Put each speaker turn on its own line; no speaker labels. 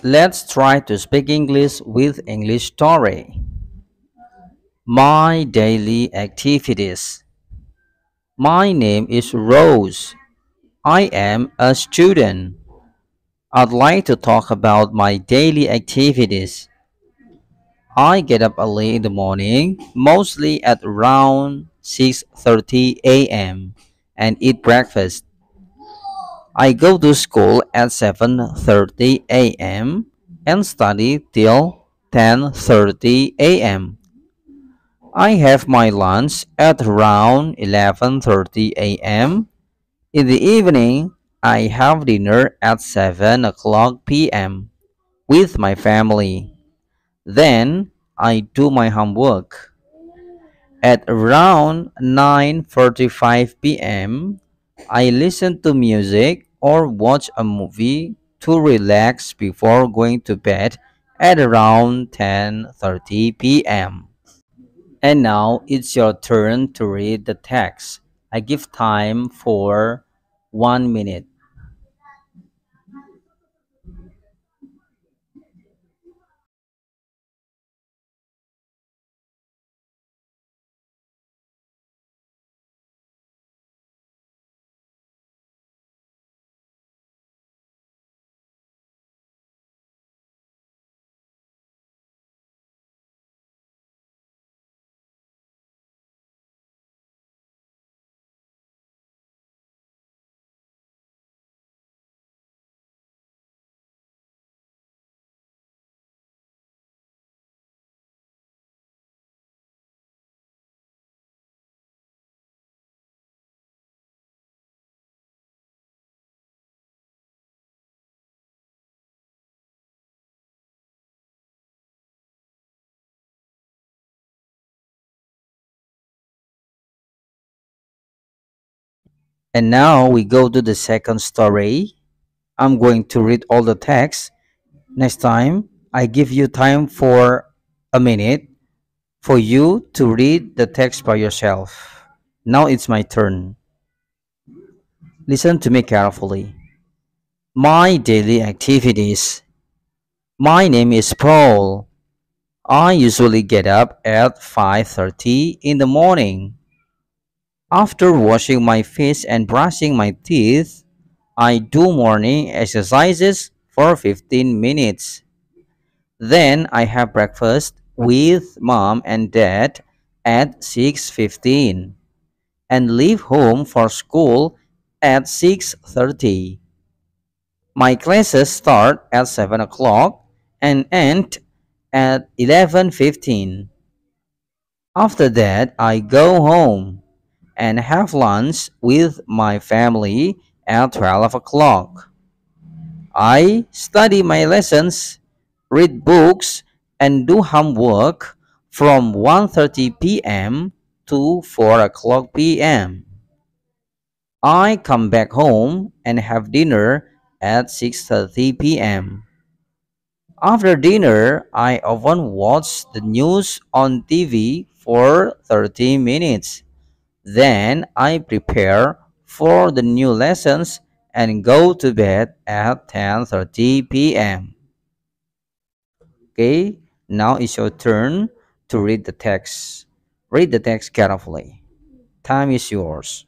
Let's try to speak English with English story. My daily activities. My name is Rose. I am a student. I'd like to talk about my daily activities. I get up early in the morning, mostly at around 6:30 a.m. and eat breakfast. I go to school at 7:30 a.m. and study till 10:30 a.m. I have my lunch at around 11:30 a.m. In the evening, I have dinner at 7 o'clock p.m. with my family. Then I do my homework. At around 9:45 p.m., I listen to music or watch a movie to relax before going to bed at around 10:30 p.m. And now it's your turn to read the text. I give time for 1 minute. And now we go to the second story. I'm going to read all the text. Next time, I give you time for a minute for you to read the text by yourself. Now it's my turn. Listen to me carefully. My daily activities. My name is Paul. I usually get up at 5:30 in the morning. After washing my face and brushing my teeth, I do morning exercises for 15 minutes. Then I have breakfast with mom and dad at 6:15 and leave home for school at 6:30. My classes start at 7 o'clock and end at 11:15. After that, I go home and have lunch with my family at 12 o'clock. I study my lessons, read books, and do homework from 1:30 p.m. to 4 o'clock p.m. I come back home and have dinner at 6:30 p.m. After dinner, I often watch the news on TV for 30 minutes. Then I prepare for the new lessons and go to bed at 10:30 p.m. Okay, now it's your turn to read the text. Read the text carefully. Time is yours.